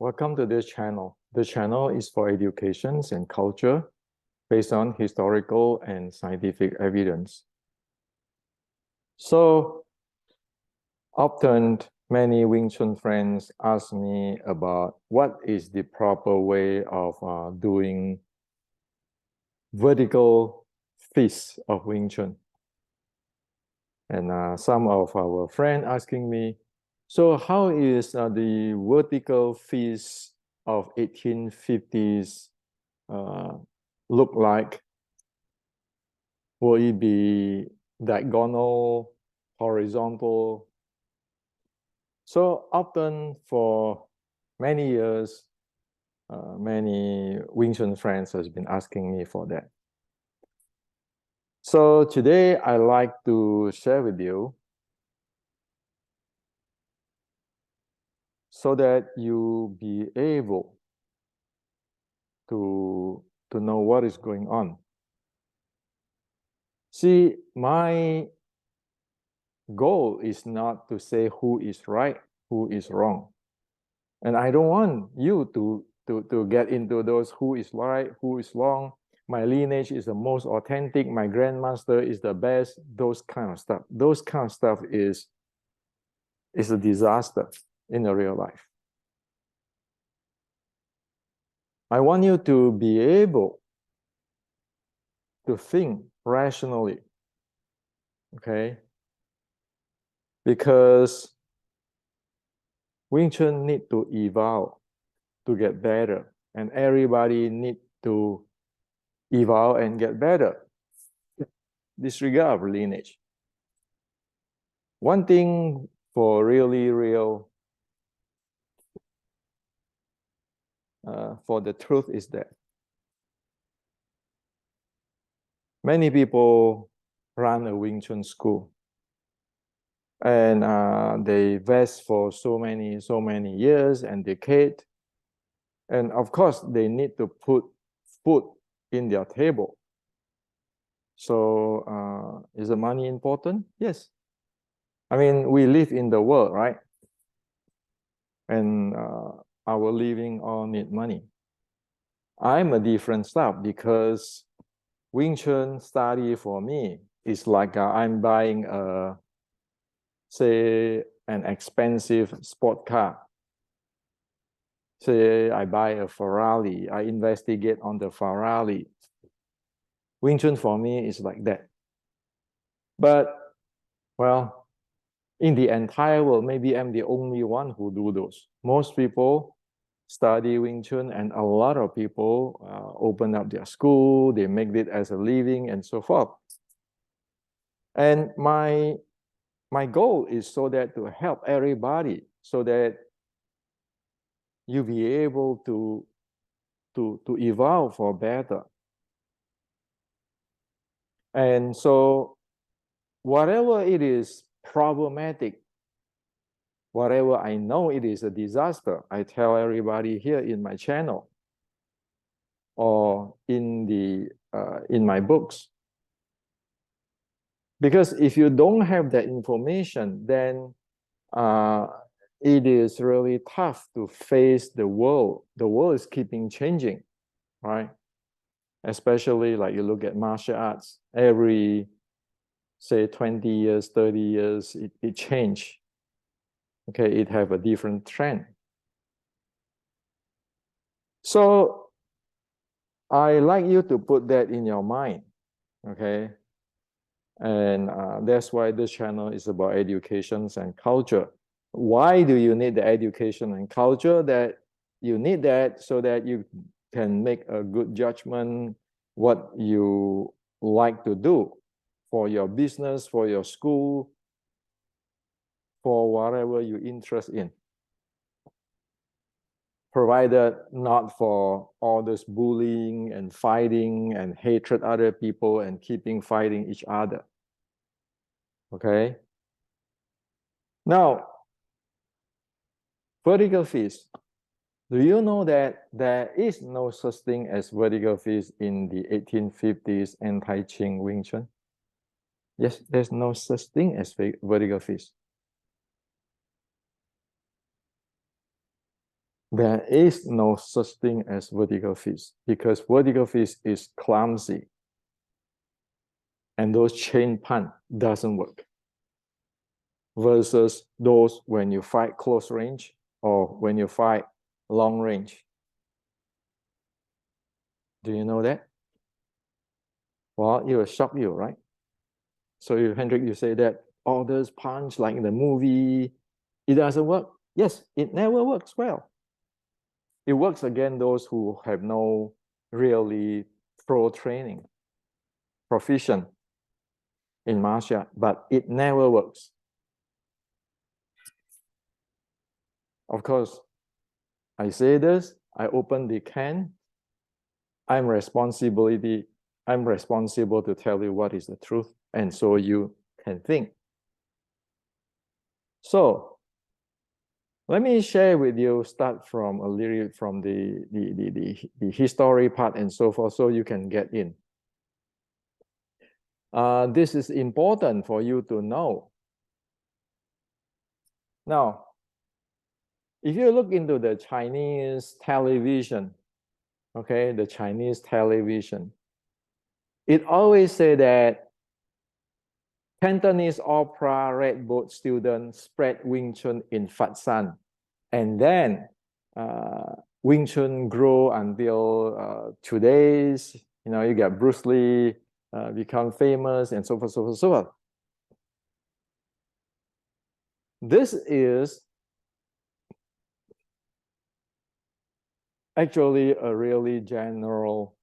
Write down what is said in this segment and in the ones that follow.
Welcome to this channel. The channel is for educations and culture based on historical and scientific evidence. So often many Wing Chun friends ask me about what is the proper way of doing vertical fists of Wing Chun. And some of our friends asking me, so how is the vertical fist of 1850s look like? Will it be diagonal, horizontal? So often for many years, many Wing Chun friends has been asking me for that. So today I like to share with you so that you be able to know what is going on. See, my goal is not to say who is right, who is wrong. And I don't want you to get into those who is right, who is wrong. My lineage is the most authentic. My grandmaster is the best. Those kind of stuff. Those kind of stuff is a disaster in the real life. I want you to be able to think rationally, okay? Because Wing Chun need to evolve to get better, and everybody need to evolve and get better. Disregard of lineage. One thing for really real, for the truth is that many people run a Wing Chun school, and they vest for so many years and decades, and of course they need to put food in their table. So is the money important? Yes. I mean, we live in the world, right? And our living all need money. I'm a different stuff because Wing Chun study for me is like I'm buying say an expensive sport car. Say I buy a Ferrari, I investigate on the Ferrari. Wing Chun for me is like that. But, well, in the entire world, maybe I'm the only one who do those. Most people study Wing Chun, and a lot of people open up their school, they make it as a living and so forth. And my goal is so that to help everybody, so that you be able to evolve for better. And so whatever it is problematic, whatever I know it is a disaster, I tell everybody here in my channel or in my books. Because if you don't have that information, then it is really tough to face the world. The world is keeping changing, right? Especially like you look at martial arts, every, say, 20 years, 30 years, it changed. Okay, it have a different trend. So I like you to put that in your mind, okay? And that's why this channel is about educations and culture. Why do you need the education and culture? That you need that so that you can make a good judgment what you like to do for your business, for your school, for whatever you're interested in. Provided not for all this bullying and fighting and hatred other people and keeping fighting each other. Okay? Now, vertical fist. Do you know that there is no such thing as vertical fist in the 1850s anti-Qing Wing Chun? Yes, there's no such thing as vertical fist. There is no such thing as vertical fish because vertical fish is clumsy. And those chain punch doesn't work. Versus those when you fight close range or when you fight long range. Do you know that? Well, it will shock you, right? So if Hendrik, you say that all those punch like in the movie, it doesn't work. Yes, it never works well. It works against those who have no really pro training, proficient in martial art, but it never works. Of course, I say this, I open the can, I'm responsible to tell you what is the truth, and so you can think. So let me share with you, start from a little from the history part and so forth, so you can get in. This is important for you to know. Now, if you look into the Chinese television, okay, the Chinese television, it always say that Cantonese opera Red Boat students spread Wing Chun in Fat San. And then Wing Chun grew until today's, you get Bruce Lee, become famous and so forth, so forth, so forth. This is actually a really general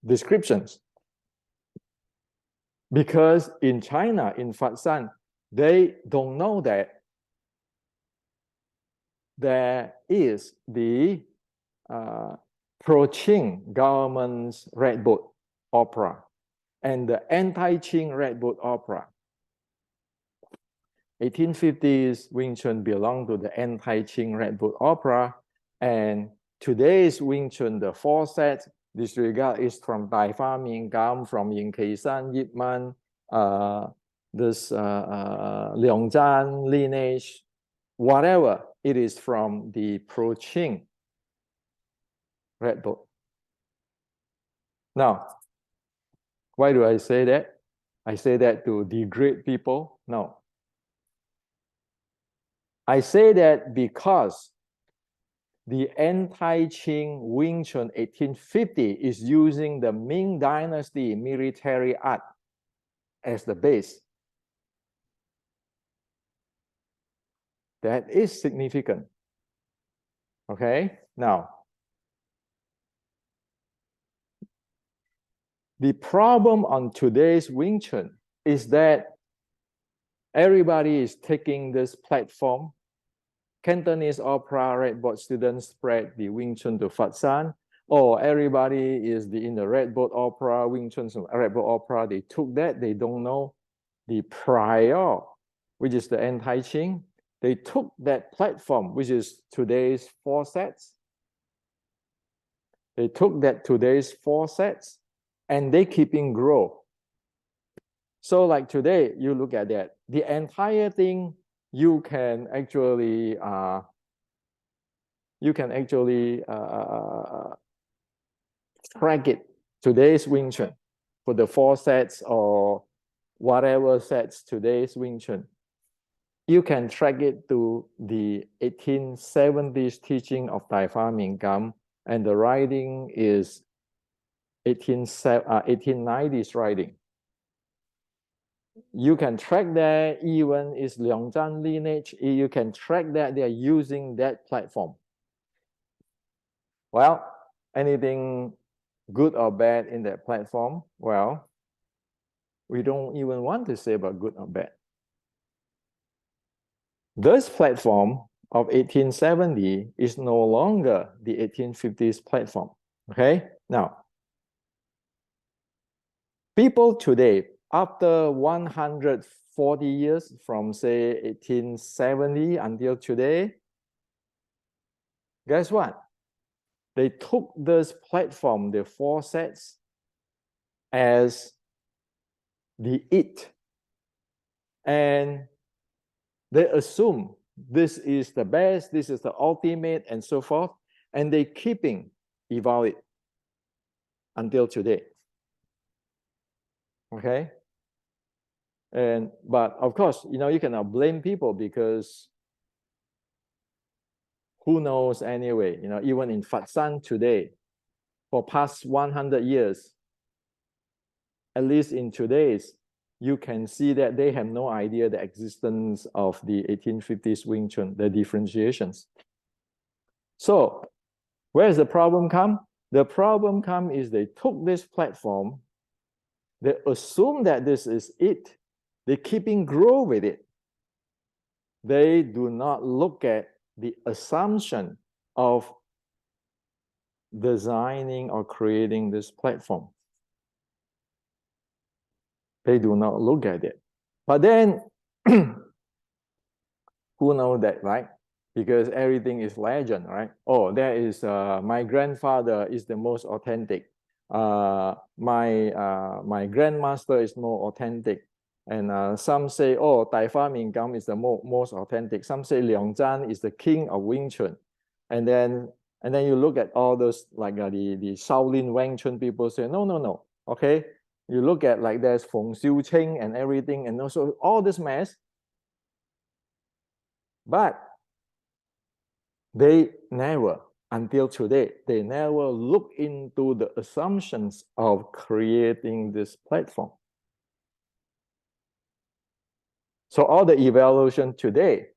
descriptions. Because in China, in Fat San, they don't know that there is the pro-Qing government's Red Boat opera and the anti-Qing Red Boat opera. 1850s Wing Chun belonged to the anti-Qing Red Boat opera, and today's Wing Chun, the four sets, disregard is from Tai Fa Ming Gam, from Yin Kei San, Yip Man, this Liang Zhan lineage, whatever, it is from the pro-Qing Red Boat. Now, why do I say that? I say that to degrade people? No. I say that because the anti-Qing Wing Chun 1850 is using the Ming Dynasty military art as the base. That is significant. Okay, now, the problem on today's Wing Chun is that everybody is taking this platform. Cantonese opera Red Boat students spread the Wing Chun to Fat San, or everybody is in the Red Boat opera, Wing Chun Red Boat opera. They took that, they don't know the prior, which is the anti-Qing. They took that platform, which is today's four sets. They took that today's four sets, and they keeping grow. So like today, you look at that, the entire thing, you can actually track it, today's Wing Chun, for the four sets or whatever sets today's Wing Chun. You can track it to the 1870s teaching of Tai Fa Ming Gam, and the writing is 1890s writing. You can track that, even is Liang Zhan lineage, you can track that they are using that platform. Well, anything good or bad in that platform? Well, we don't even want to say about good or bad. This platform of 1870 is no longer the 1850s platform. Okay, now, people today, after 140 years from say 1870 until today, guess what? They took this platform, the four sets, as the it, and they assume this is the best, this is the ultimate, and so forth. And they keeping evolve it until today. Okay. But of course, you cannot blame people because who knows anyway, even in Fatsan today, for past 100 years, at least in today's, you can see that they have no idea the existence of the 1850s Wing Chun, the differentiations. So where does the problem come? The problem come is they took this platform, they assume that this is it, they keeping grow with it. They do not look at the assumption of designing or creating this platform. They do not look at it. But then, who knows that, right? Because everything is legend, right? Oh, there is my grandfather is the most authentic. My grandmaster is more authentic. And some say, oh, Tai Fa Min Gam is the most authentic. Some say Liang Zhan is the king of Wing Chun. And then you look at all those, like the Shaolin Wing Chun people say, no. Okay, you look at like there's Feng Xiuqing and everything, and also all this mess. But they never, until today, they never look into the assumptions of creating this platform. So all the evaluation today,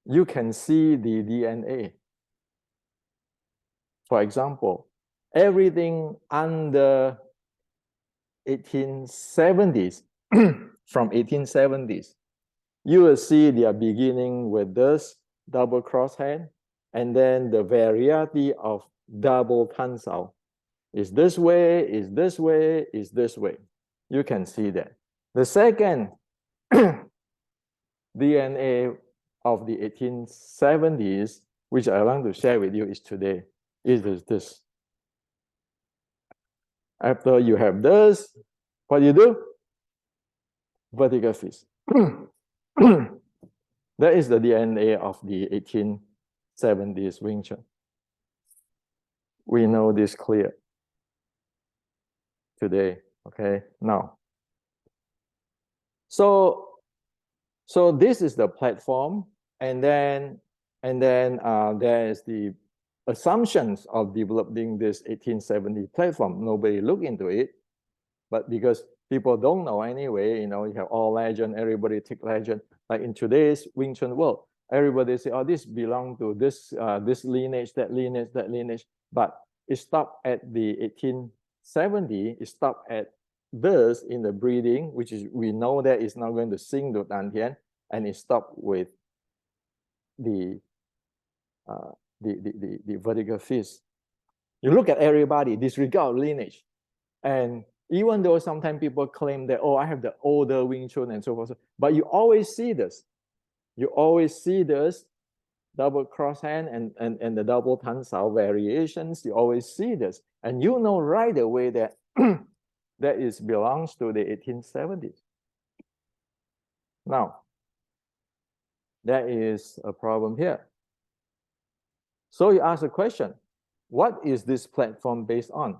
you can see the DNA. For example, everything under 1870s, from 1870s, you will see they are beginning with this double cross hand, and then the variety of double tan sao is this way, is this way, is this way. You can see that. The second DNA of the 1870s, which I want to share with you is today, is this. After you have this, what do you do? Vertical fist. That is the DNA of the 1870s Wing Chun. We know this clear today. Okay, now. So this is the platform, and then there is the assumptions of developing this 1870 platform. Nobody look into it, but because people don't know anyway, you have all legend, everybody take legend. Like in today's Wing Chun world, everybody say, oh, this belong to this this lineage, that lineage, that lineage. But it stopped at the 1870, it stopped at this in the breeding, which is, we know that it's not going to sing to Dantian, and it stopped with the vertical fist. You look at everybody, disregard lineage. And even though sometimes people claim that, oh, I have the older Wing Chun and so forth, but you always see this. You always see this double cross hand and the double tan sao variations. You always see this. And you know right away that that is belongs to the 1870s. Now, there is a problem here. So you ask a question, what is this platform based on?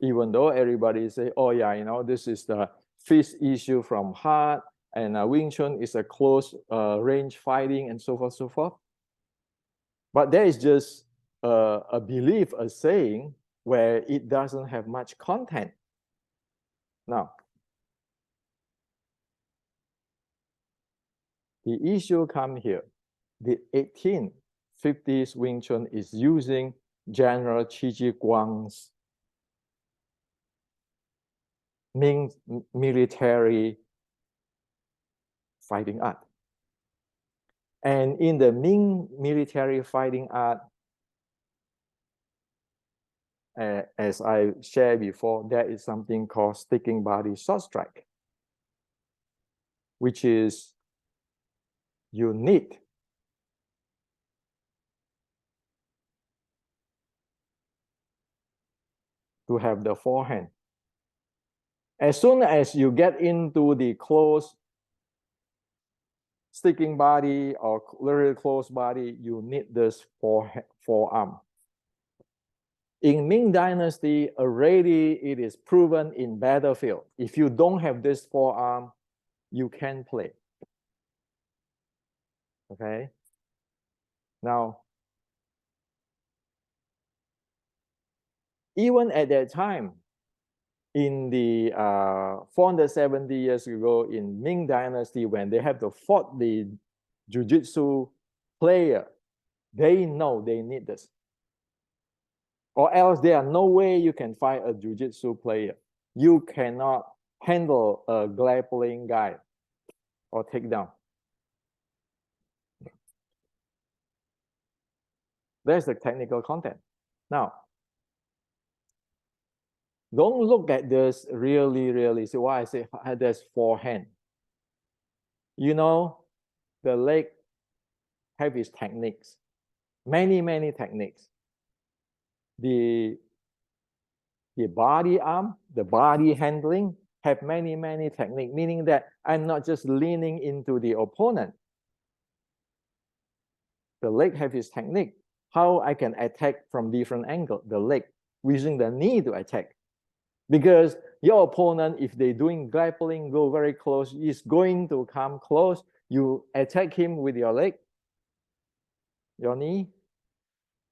Even though everybody say, oh yeah, this is the fist issue from heart, and Wing Chun is a close range fighting and so forth, so forth. But there is just a belief, a saying, where it doesn't have much content. Now, the issue comes here. The 1850s Wing Chun is using General Qi Ji Guang's Ming military fighting art. And in the Ming military fighting art, as I shared before, there is something called sticking body short strike, which is you need to have the forehand. As soon as you get into the close sticking body or very close body, you need this forearm. In Ming Dynasty, already it is proven in battlefield. If you don't have this forearm, you can't play. Okay. Now, even at that time, in the 470 years ago in Ming Dynasty, when they have to fought the jiu-jitsu player, they know they need this. Or else there are no way you can fight a jiu-jitsu player. You cannot handle a grappling guy or takedown. There's the technical content. Now, don't look at this really. See why I say there's forehand. You know, the leg have its techniques, many techniques. The body arm, the body handling have many techniques, meaning that I'm not just leaning into the opponent. The leg have its technique. How I can attack from different angle, the leg, using the knee to attack. Because your opponent, if they're doing grappling, go very close, is going to come close. You attack him with your leg, your knee.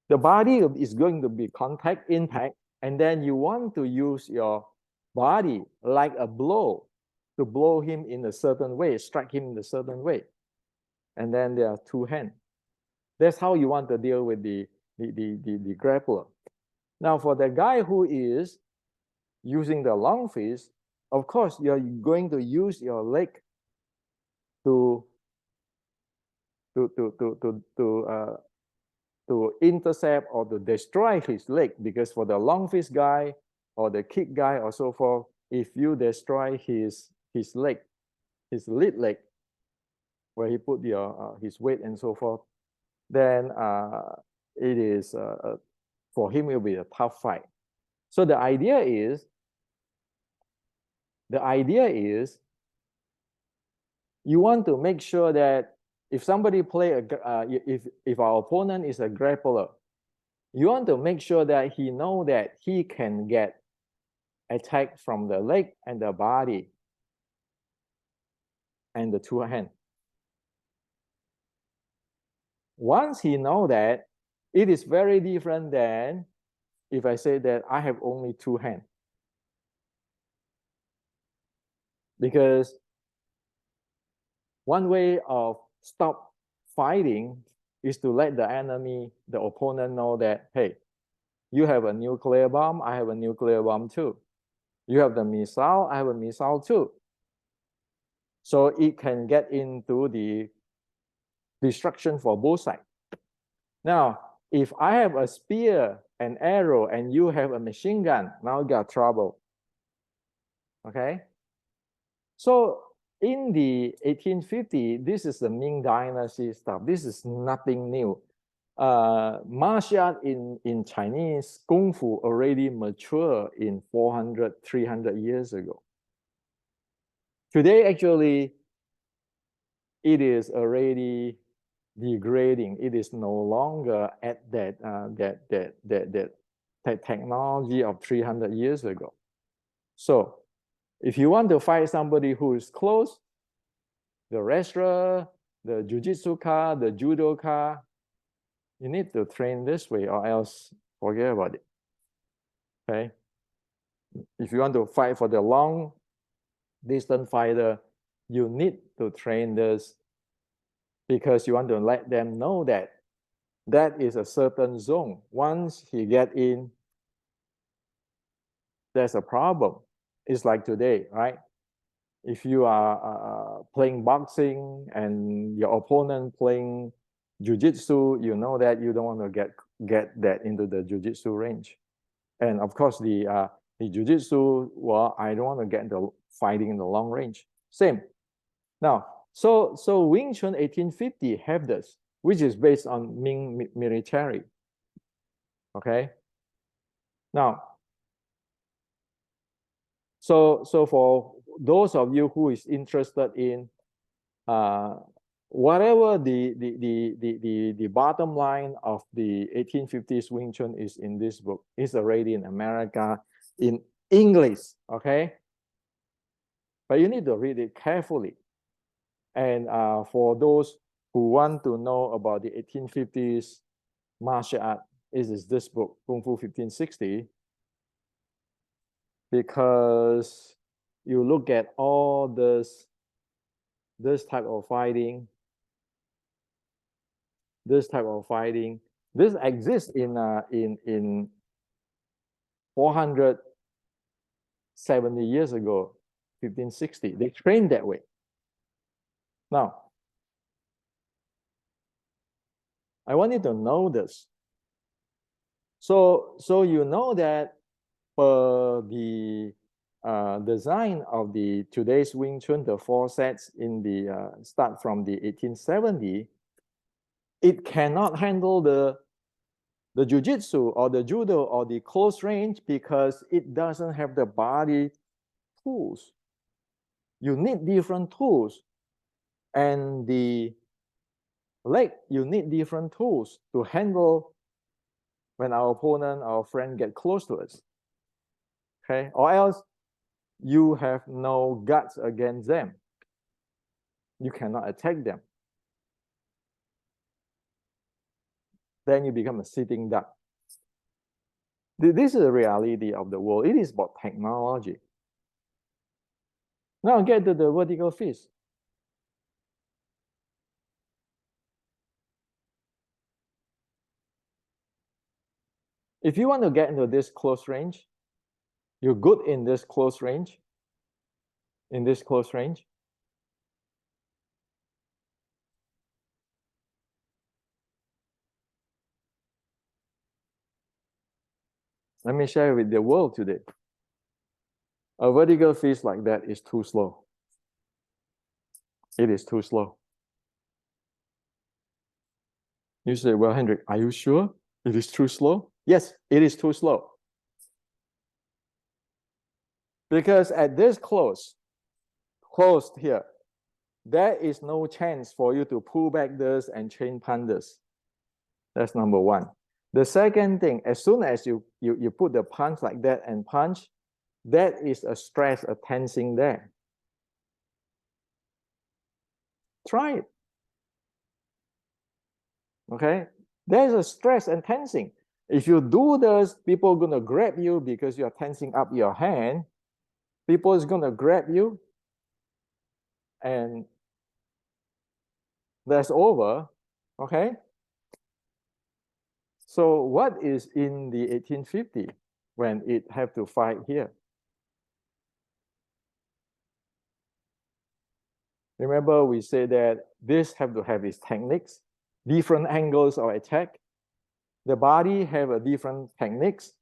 The body is going to be contact, impact, and then you want to use your body like a blow to blow him in a certain way, strike him in a certain way. And then there are two hands. That's how you want to deal with the grappler. Now, for the guy who is using the long fist, of course, you're going to use your leg to intercept or to destroy his leg, because for the long fist guy or the kick guy or so forth, if you destroy his leg, his lead leg, where he put his weight and so forth, then it is for him it will be a tough fight. So the idea is you want to make sure that if somebody play if our opponent is a grappler, you want to make sure that he know that he can get attacked from the leg and the body and the two hands. Once he know that, it is very different than if I say that I have only two hands. Because one way of stop fighting is to let the enemy, the opponent know that, hey, you have a nuclear bomb, I have a nuclear bomb too. You have the missile, I have a missile too. So it can get into the destruction for both sides. Now, if I have a spear and arrow and you have a machine gun, now you got trouble. Okay? So in the 1850, this is the Ming Dynasty stuff. This is nothing new. Martial art in Chinese Kung Fu already mature in 400, 300 years ago. Today, actually, it is already degrading. It is no longer at that technology of 300 years ago. So if you want to fight somebody who is close, the wrestler, the jiu-jitsu-ka, the judo-ka, you need to train this way or else forget about it. Okay? If you want to fight for the long distance fighter, you need to train this because you want to let them know that that is a certain zone. Once he get in, there's a problem. It's like today, right? If you are playing boxing and your opponent playing jiu-jitsu, you know that you don't want to get that into the jiu-jitsu range. And of course, the jiu-jitsu, well, I don't want to get into fighting in the long range. Same. Now, so Wing Chun 1850 have this, which is based on Ming military. Okay. Now, so for those of you who is interested in whatever the bottom line of the 1850s Wing Chun is in this book, is already in America in English, okay? But you need to read it carefully. And for those who want to know about the 1850s martial art, is this book, Kung Fu 1560, because you look at all this type of fighting, this exists in 470 years ago, 1560. They trained that way. Now, I want you to know this. So you know that the design of the today's Wing Chun, the 4 sets in the start from the 1870, it cannot handle the jiu-jitsu or the judo or the close range because it doesn't have the body tools. You need different tools. And the leg, you need different tools to handle when our opponent, our friend get close to us. Okay, or else you have no guts against them. You cannot attack them. Then you become a sitting duck. This is the reality of the world. It is about technology. Now get to the vertical fist. If you want to get into this close range, you're good in this close range, let me share with the world today. A vertical fist like that is too slow. It is too slow. You say, well, Hendrik, are you sure it is too slow? Yes, it is too slow. Because at this closed here, there is no chance for you to pull back this and chain punch this. That's number one. The second thing, as soon as you put the punch like that and punch, that is a stress, a tensing there. Try it. Okay? There's a stress and tensing. If you do this, people are going to grab you because you're tensing up your hand. People is going to grab you and that's over. Okay? So what is in the 1850 when it have to fight here? Remember we said that this have to have its techniques, different angles of attack. The body have a different techniques.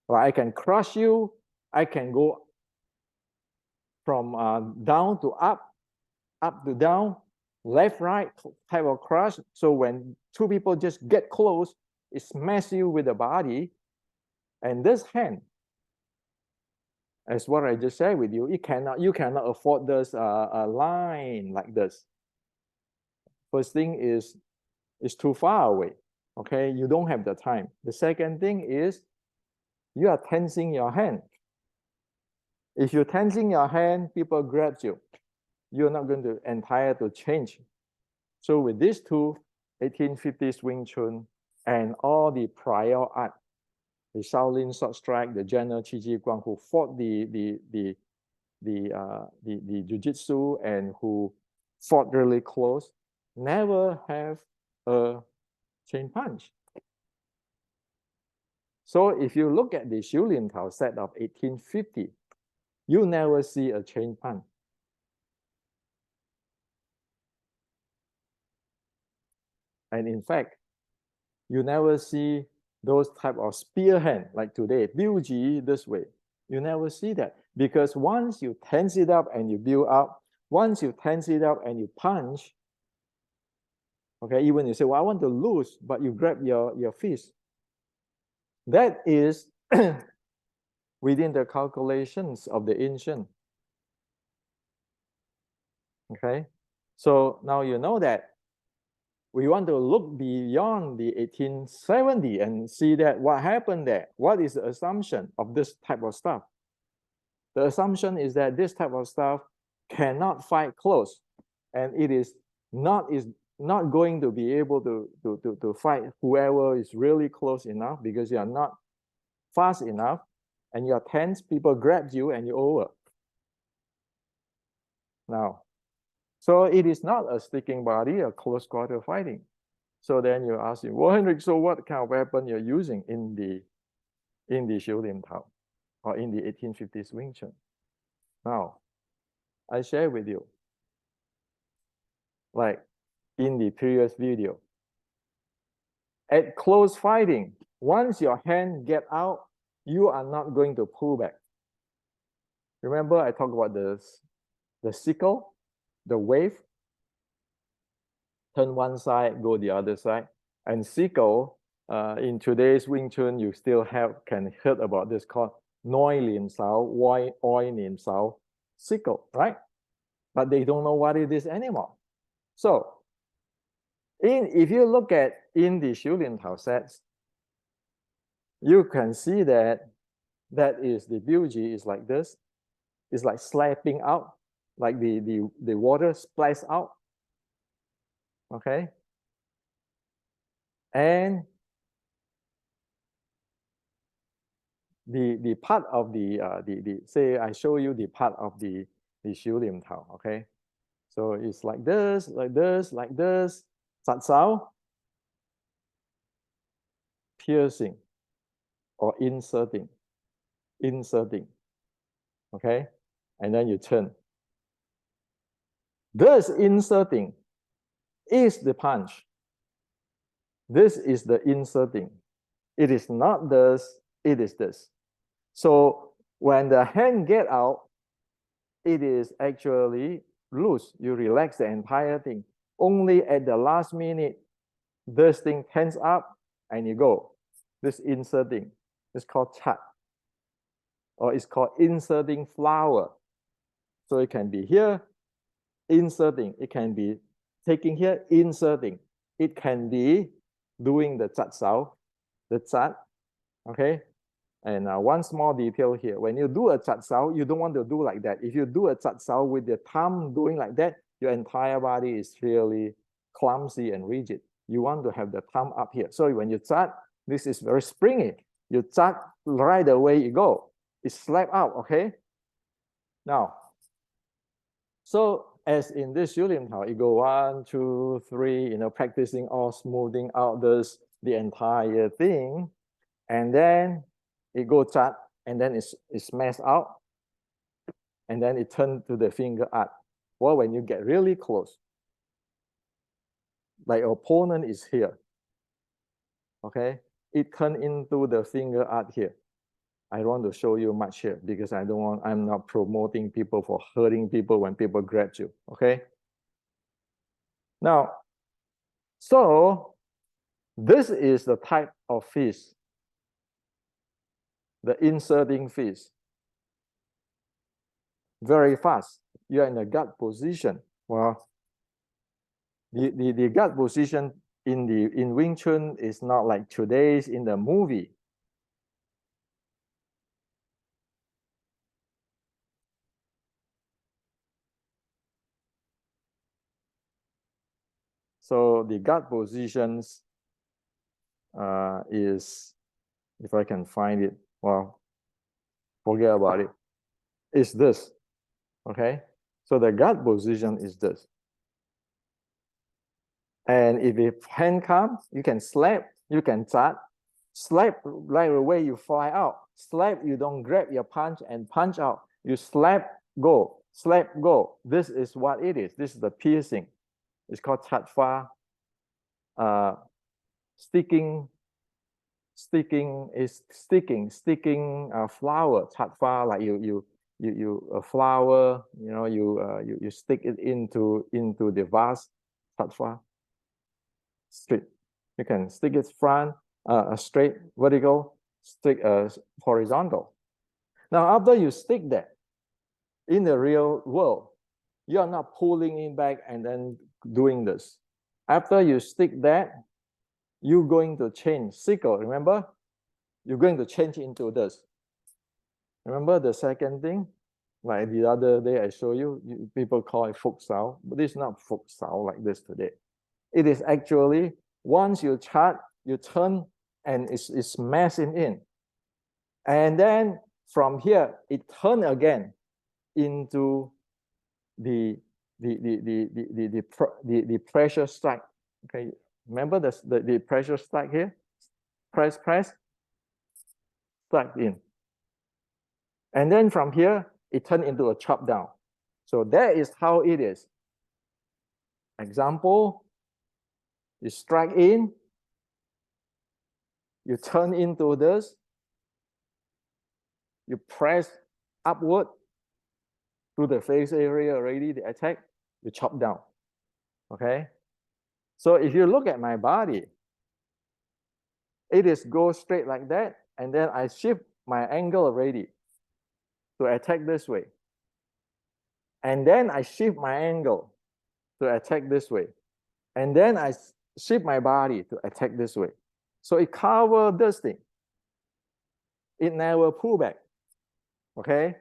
Or I can crush you. I can go from down to up to down, left, right type of crush. So when two people just get close, it smash you with the body. And this hand, as what I just said with you, you cannot afford this a line like this. First thing is it's too far away. Okay, you don't have the time. The second thing is you are tensing your hand. If you're tensing your hand, people grab you. You're not going to entitled to change. So with these two, 1850s Wing Chun and all the prior art, the Shaolin Sword Strike, the General Qi Ji Guang, who fought the jiu-jitsu and who fought really close, never have a chain punch. So if you look at the Xiu Lin Tao set of 1850, you never see a chain punch. And in fact, you never see those type of spear hand like today, Biu Ji this way. You never see that because once you tense it up and you build up, once you tense it up and you punch, okay, even you say, well, I want to lose, but you grab your fist. That is within the calculations of the ancient. Okay, So now you know that we want to look beyond the 1870 and see that what happened there. What is the assumption of this type of stuff? The assumption is that this type of stuff cannot fight close, and it is not going to be able to fight whoever is really close enough, because you are not fast enough and you're tense, people grab you and you're over. Now, so it is not a sticking body, a close quarter fighting. So then you ask him, well, Henrik, so what kind of weapon you're using in the Xiu Lim Tao or in the 1850s Wing Chun? Now, I share with you, like in the previous video, at close fighting, once your hand get out, you are not going to pull back. Remember I talked about the sickle, the wave, turn one side, go the other side. And sickle, in today's Wing Chun, you still can heard about this called Noi Lien Sao, Oi Lien Sao, sickle, right? But they don't know what it is anymore. So, if you look at in the Xiu Lim Tao sets, you can see that is the Biuji is like this. It's like slapping out, like the water splash out. Okay. And the part of the say I show you the part of the Xiu Lim Tao. Okay. So it's like this, like this, like this. Zat Sao, piercing or inserting. Okay. And then you turn. This inserting is the punch. This is the inserting. It is not this, it is this. So when the hand get out, it is actually loose. You relax the entire thing. Only at the last minute, this thing tense up and you go. This inserting is called chat, or it's called inserting flower. So it can be here, inserting. It can be taking here, inserting. It can be doing the zat sao, the zat, okay? And one small detail here, when you do a zat sao, you don't want to do like that. If you do a zat sao with the thumb doing like that, your entire body is really clumsy and rigid. You want to have the thumb up here. So when you zat, this is very springy. You zat, right away you go. It slap out, okay? Now, so as in this Xiu Lim Tao, you go 1, 2, 3, practicing all smoothing out the entire thing. And then it goes chat, and then it's smashed out. And then it turns to the finger art. Well, when you get really close, like opponent is here, okay? It turns into the finger art here. I don't want to show you much here because I'm not promoting people for hurting people when people grab you, okay? Now, so this is the type of fist, the inserting fist. Very fast. You're in a gut position. Well, the gut position in Wing Chun is not like today's in the movie. So the gut positions is, if I can find it, well, forget about it. It's this, okay? So the gut position is this. And if the hand comes, you can slap, you can zat. Slap right away, you fly out. Slap, you don't grab your punch and punch out. You slap, go, slap, go. This is what it is. This is the piercing. It's called chat fa. Sticking flower, chat fa, like you a flower, you stick it into the vase, chat fa. Straight. You can stick it front, straight, vertical, stick horizontal. Now, after you stick that in the real world, You are not pulling it back and then doing this. After you stick that, you're going to change sickle, remember? You're going to change into this. Remember the second thing? Like the other day I show you, people call it folk style, but it's not folk style like this today. It is actually, once you chart, you turn and it's smashing in. And then from here, it turn again into the pressure strike. Okay, remember the pressure strike here? Press, strike in. And then from here, it turned into a chop down. So that is how it is. Example, you strike in, you turn into this, you press upward to the face area already, the attack, you chop down. Okay? So if you look at my body, it is go straight like that, and then I shift my angle already to attack this way. And then I shift my angle to attack this way. And then I shift my body to attack this way. So it covers this thing. It never pull back. Okay?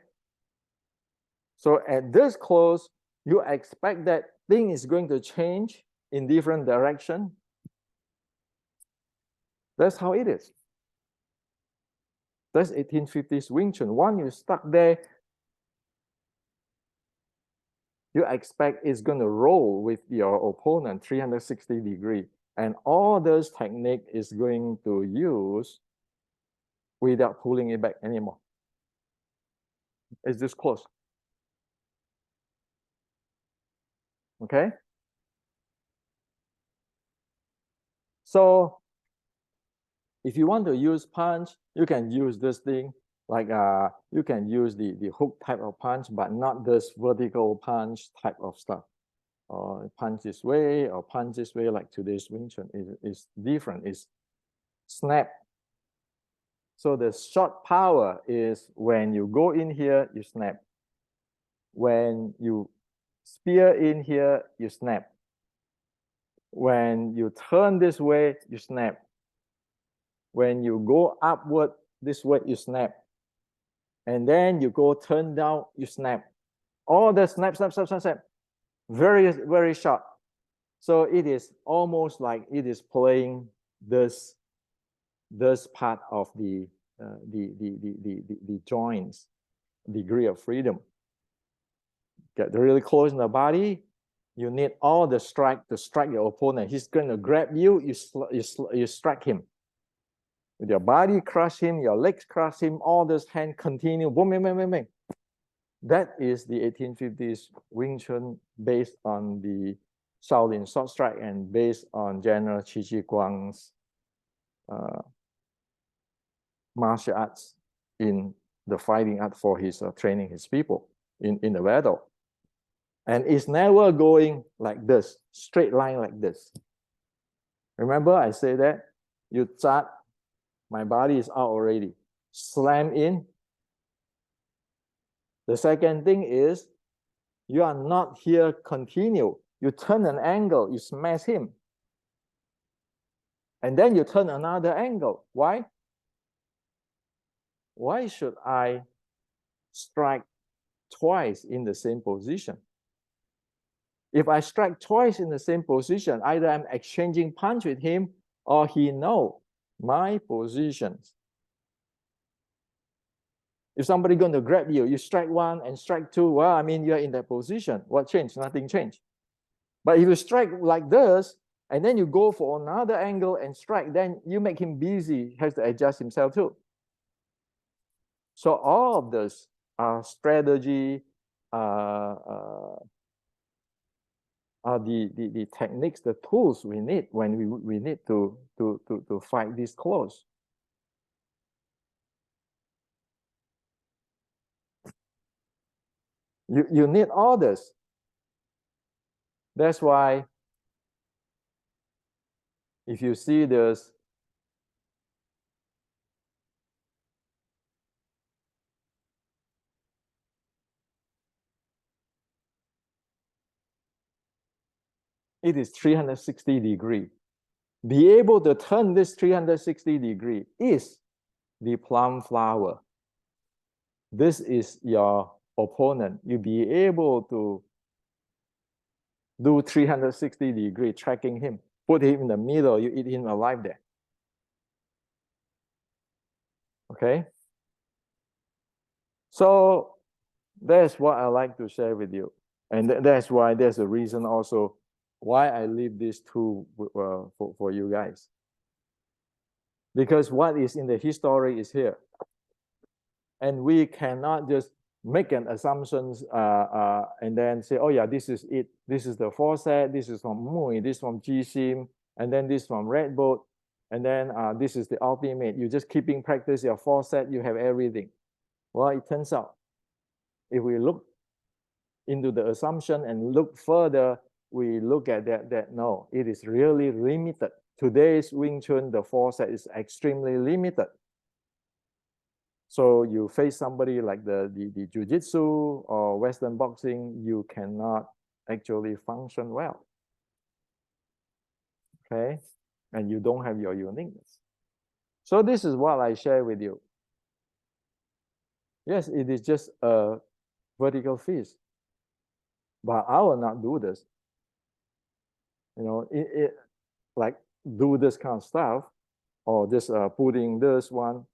So at this close, you expect that thing is going to change in different direction. That's how it is. That's 1850s Wing Chun. Once you stuck there, you expect it's going to roll with your opponent 360 degrees. And all those technique is going to use without pulling it back anymore. It's this close. Okay? So if you want to use punch, you can use this thing. Like you can use the hook type of punch, but not this vertical punch type of stuff. Or punch this way or punch this way, like today's Wing Chun is different. It's snap. So the short power is when you go in here, you snap. When you spear in here, you snap. When you turn this way, you snap. When you go upward this way, you snap. And then you go turn down, you snap. All the snap, snap, snap, snap, snap. Very, very short. So it is almost like it is playing this part of the joints, degree of freedom. Get really close in the body. You need all the strike to strike your opponent. He's going to grab you, you strike him. With your body, crush him, your legs crush him, all this hand continue, boom, boom, boom, boom, boom. That is the 1850s Wing Chun based on the Shaolin sword strike and based on General Qi Guang's martial arts in the fighting art for his training his people in the battle. And it's never going like this, straight line like this. Remember I say that? You start, my body is out already. Slam in. The second thing is, you are not here continue. You turn an angle, you smash him. And then you turn another angle. Why? Why should I strike twice in the same position? If I strike twice in the same position, either I'm exchanging punch with him or he knows my positions. If somebody going to grab you, you strike one and strike two, well, I mean, you're in that position. What changed? Nothing changed. But if you strike like this, and then you go for another angle and strike, then you make him busy, has to adjust himself too. So all of this are strategy, are the techniques, the tools we need when we need to fight this close. You need all this. That's why if you see this, It is 360 degree. Be able to turn this 360 degree is the plum flower. This is your opponent. You be able to do 360 degree, tracking him, put him in the middle, you eat him alive there. Okay? So that's what I like to share with you. And that's why there's a reason also why I leave this tool for you guys. Because what is in the history is here. And we cannot just make an assumptions and then say, oh yeah, this is it. This is the foreset. This is from Mui. This from Jisim. And then this from Red Boat. And then this is the ultimate. You just keeping practice your foreset. You have everything. Well, it turns out, if we look into the assumption and look further, we look at that no, it is really limited. Today's Wing Chun, the foreset is extremely limited. So you face somebody like the jiu-jitsu or Western boxing, you cannot actually function well. Okay? And you don't have your uniqueness. So this is what I share with you. Yes, it is just a vertical fist. But I will not do this. You know, like do this kind of stuff or just putting this one.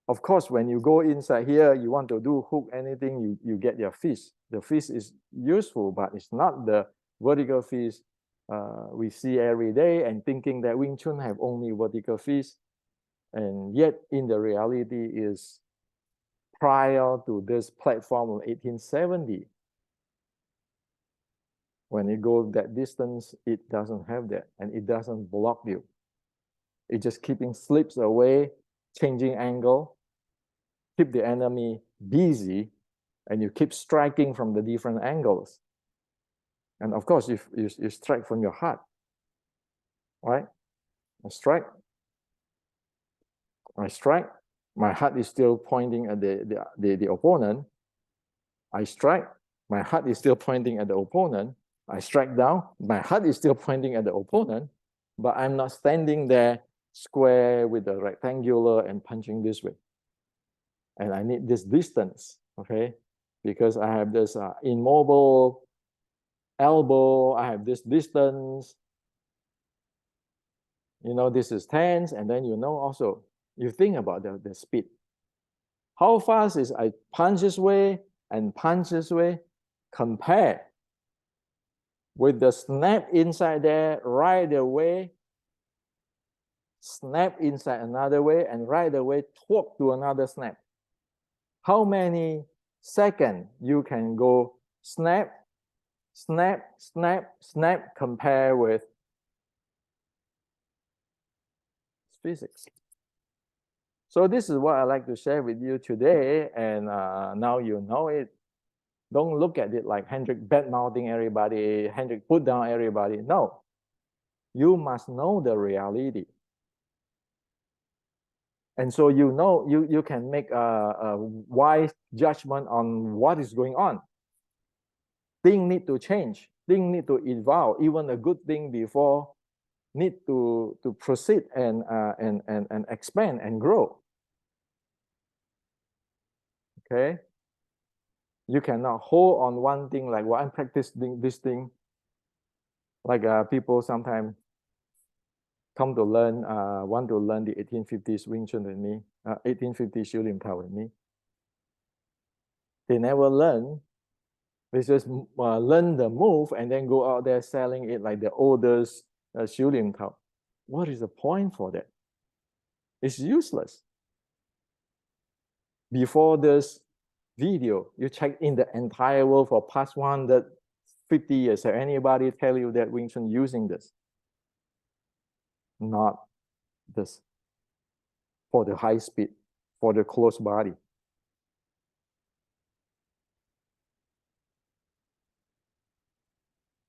Of course, when you go inside here, you want to do hook anything, you get your fist. The fist is useful, but it's not the vertical fist we see every day and thinking that Wing Chun have only vertical fist. And yet in the reality is prior to this platform of 1870, when it goes that distance, it doesn't have that and it doesn't block you. It just keeping slips away, changing angle, keep the enemy busy, and you keep striking from the different angles. And of course, if you strike from your heart, right? I strike, my heart is still pointing at the opponent. I strike, my heart is still pointing at the opponent. I strike down, my heart is still pointing at the opponent, but I'm not standing there square with the rectangular and punching this way. And I need this distance, okay? Because I have this immobile elbow, I have this distance. You know, this is tense, and then you know also, you think about the speed. How fast is I punch this way and punch this way? Compare with the snap inside there, right away, snap inside another way, and right away, talk to another snap. How many seconds you can go snap, snap, snap, snap, compare with physics. So this is what I like to share with you today, and now you know it. Don't look at it like Hendrik bad-mouthing everybody, Hendrik put down everybody. No, you must know the reality. And so you know, you can make a wise judgment on what is going on. Things need to change, things need to evolve, even a good thing before need to proceed and expand and grow. Okay? You cannot hold on one thing like, well, I'm practicing this thing. Like people sometimes come to learn, want to learn the 1850s Wing Chun with me, 1850s Xiu Lim Tao with me. They never learn. They just learn the move and then go out there selling it like the oldest Xiu Lim Tao. What is the point for that? It's useless. Before this video, you check in the entire world for past 150 years. Have anybody tell you that Wing Chun using this? Not this. For the high speed, for the close body.